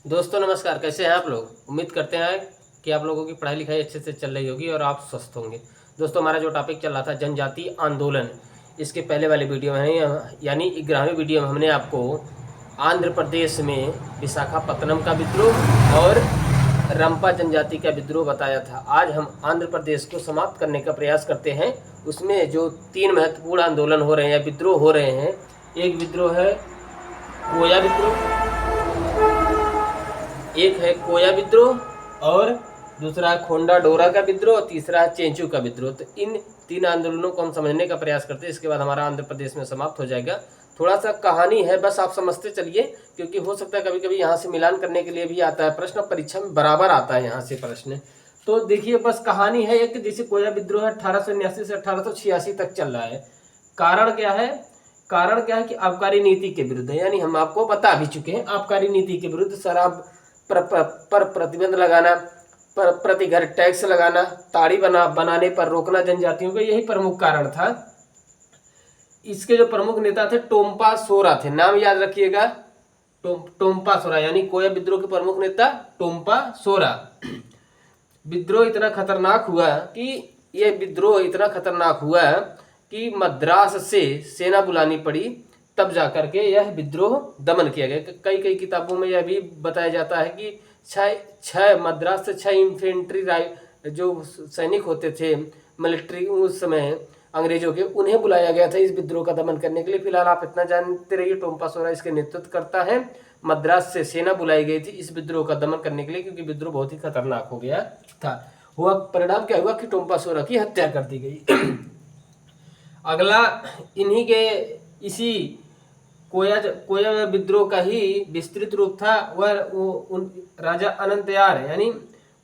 दोस्तों नमस्कार, कैसे हैं आप लोग। उम्मीद करते हैं कि आप लोगों की पढ़ाई लिखाई अच्छे से चल रही होगी और आप स्वस्थ होंगे। दोस्तों हमारा जो टॉपिक चल रहा था जनजाति आंदोलन, इसके पहले वाले वीडियो में यानी 11वें वीडियो में हमने आपको आंध्र प्रदेश में विशाखापत्तनम का विद्रोह और रंपा जनजाति का विद्रोह बताया था। आज हम आंध्र प्रदेश को समाप्त करने का प्रयास करते हैं। उसमें जो 3 महत्वपूर्ण आंदोलन हो रहे हैं या विद्रोह हो रहे हैं, एक विद्रोह है कोया विद्रोह, एक है कोया विद्रोह और दूसरा है खोंडा डोरा का विद्रोह और तीसरा है चेंचू का विद्रोह। तो इन 3 आंदोलनों को हम समझने का प्रयास करते हैं। इसके बाद हमारा आंध्र प्रदेश में समाप्त हो जाएगा। थोड़ा सा कहानी है, बस आप समझते चलिए, क्योंकि हो सकता है कभी कभी यहाँ से मिलान करने के लिए भी आता है प्रश्न, परीक्षा में बराबर आता है यहाँ से प्रश्न। तो देखिए, बस कहानी है एक, जैसे कोया विद्रोह 1879 से 1886 तक चल रहा है। कारण क्या है? कारण क्या है कि आबकारी नीति के विरुद्ध, यानी हम आपको बता भी चुके हैं, आबकारी नीति के विरुद्ध शराब पर प्रतिबंध लगाना, पर प्रति घर टैक्स लगाना, ताड़ी बनाने पर रोकना जनजातियों का, यही प्रमुख कारण था। इसके जो प्रमुख नेता थे टोम्पा सोरा थे, नाम याद रखिएगा, टोम्पा सोरा, यानी कोया विद्रोह के प्रमुख नेता टोम्पा सोरा। विद्रोह इतना खतरनाक हुआ कि मद्रास से सेना बुलानी पड़ी, तब जाकर के यह विद्रोह दमन किया गया। कई किताबों में यह भी बताया जाता है कि छह मद्रास से 6 इन्फेंट्री जो सैनिक होते थे मिलिट्री उस समय अंग्रेजों के, उन्हें बुलाया गया था इस विद्रोह का दमन करने के लिए। फिलहाल आप इतना जानते रहिए, टोम्पा सोरा इसके नेतृत्व करता है। मद्रास से सेना बुलाई गई थी इस विद्रोह का दमन करने के लिए, क्योंकि विद्रोह बहुत ही खतरनाक हो गया था। हुआ परिणाम क्या हुआ कि टोम्पा सोरा की हत्या कर दी गई। अगला इन्हीं के इसी कोया विद्रोह का ही विस्तृत रूप था। वह राजा अनंतयार, यानी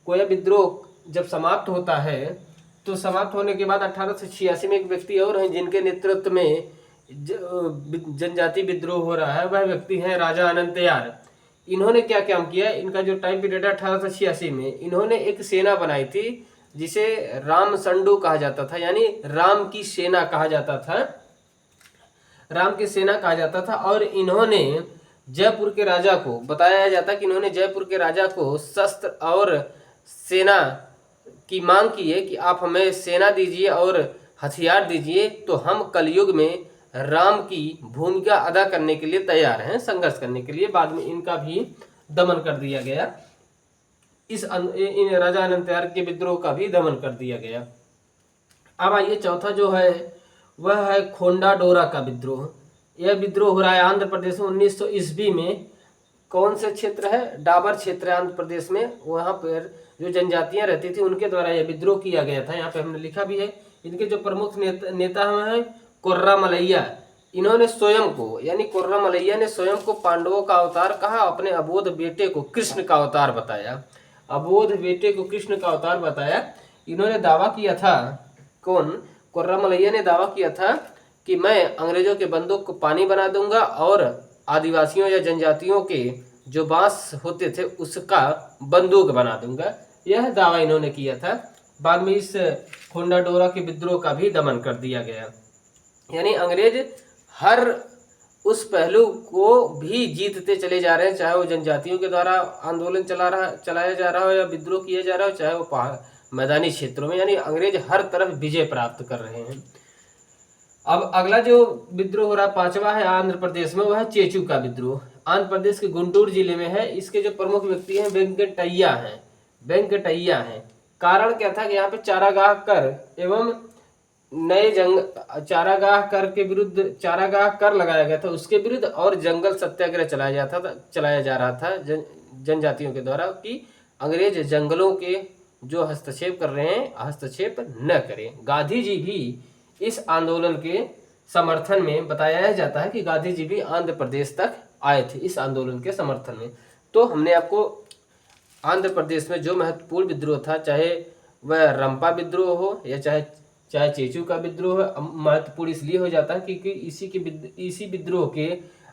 कोया विद्रोह जब समाप्त होता है तो समाप्त होने के बाद 1886 में एक व्यक्ति और हैं जिनके नेतृत्व में जनजाति विद्रोह हो रहा है, वह व्यक्ति हैं राजा अनंतयार। इन्होंने क्या काम किया, इनका जो टाइम पीरियड है 1886 में, इन्होंने एक सेना बनाई थी जिसे राम संडू कहा जाता था, यानी राम की सेना कहा जाता था, राम की सेना कहा जाता था। और इन्होंने जयपुर के राजा को, बताया जाता है कि इन्होंने जयपुर के राजा को शस्त्र और सेना की मांग की है कि आप हमें सेना दीजिए और हथियार दीजिए, तो हम कलयुग में राम की भूमिका अदा करने के लिए तैयार हैं, संघर्ष करने के लिए। बाद में इनका भी दमन कर दिया गया, इन राजा अनंतयार के विद्रोह का भी दमन कर दिया गया। अब आइए, चौथा जो है वह है खोंडा डोरा का विद्रोह। यह विद्रोह हो रहा है आंध्र प्रदेश में 1900 ईस्वी में। कौन से क्षेत्र है? डाबर क्षेत्र है आंध्र प्रदेश में। वहाँ पर जो जनजातियां रहती थी उनके द्वारा यह विद्रोह किया गया था। यहाँ पे हमने लिखा भी है। इनके जो प्रमुख नेता हैं कोर्रा मलैया। इन्होंने स्वयं को, यानी कोर्रा मलैया ने स्वयं को पांडवों का अवतार कहा, अपने अबोध बेटे को कृष्ण का अवतार बताया। अबोध बेटे को कृष्ण का अवतार बताया। इन्होंने दावा किया था, कौन? कोर्रा मलैया ने दावा किया था कि मैं अंग्रेजों के बंदूक को पानी बना दूंगा और आदिवासियों या जनजातियों के जो बांस होते थे उसका बंदूक बना दूंगा। यह दावा इन्होंने किया था। बाद में इस खोंडा डोरा के विद्रोह का भी दमन कर दिया गया। यानी अंग्रेज हर उस पहलू को भी जीतते चले जा रहे हैं, चाहे वो जनजातियों के द्वारा आंदोलन चलाया जा रहा हो या विद्रोह किया जा रहा हो, चाहे वो मैदानी क्षेत्रों में, यानी अंग्रेज हर तरफ विजय प्राप्त कर रहे हैं। अब अगला जो विद्रोह हो रहा है, पांचवा है आंध्र प्रदेश में, वह है चेचू का विद्रोह। आंध्र प्रदेश के गुंटूर जिले में है। इसके जो प्रमुख व्यक्ति हैं वेंकटैया हैं। कारण क्या था कि यहाँ पे चारागाह कर एवं नए चारागाह कर के विरुद्ध, चारागाह कर लगाया गया था उसके विरुद्ध, और जंगल सत्याग्रह चलाया जा रहा था जनजातियों के द्वारा कि अंग्रेज जंगलों के जो हस्तक्षेप कर रहे हैं, हस्तक्षेप न करें। गांधी जी भी इस आंदोलन के समर्थन में, बताया जाता है कि गांधी जी भी आंध्र प्रदेश तक आए थे इस आंदोलन के समर्थन में। तो हमने आपको आंध्र प्रदेश में जो महत्वपूर्ण विद्रोह था, चाहे वह रंपा विद्रोह हो या चाहे चेचू का विद्रोह, महत्वपूर्ण इसलिए हो जाता है क्योंकि इसी विद्रोह के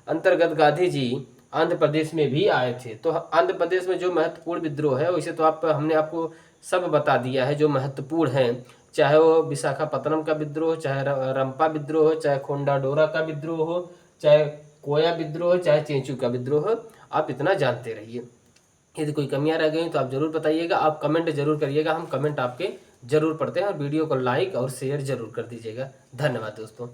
अंतर्गत गांधी जी आंध्र प्रदेश में भी आए थे। तो आंध्र प्रदेश में जो महत्वपूर्ण विद्रोह है, वैसे तो हमने आपको सब बता दिया है जो महत्वपूर्ण है, चाहे वो विशाखापत्तनम का विद्रोह, चाहे रंपा विद्रोह हो, चाहे खोंडा डोरा का विद्रोह हो, चाहे कोया विद्रोह हो, चाहे चेंचू का विद्रोह हो, आप इतना जानते रहिए। यदि कोई कमियां रह गई तो आप जरूर बताइएगा, आप कमेंट जरूर करिएगा, हम कमेंट आपके जरूर पढ़ते हैं, और वीडियो को लाइक और शेयर जरूर कर दीजिएगा। धन्यवाद दोस्तों।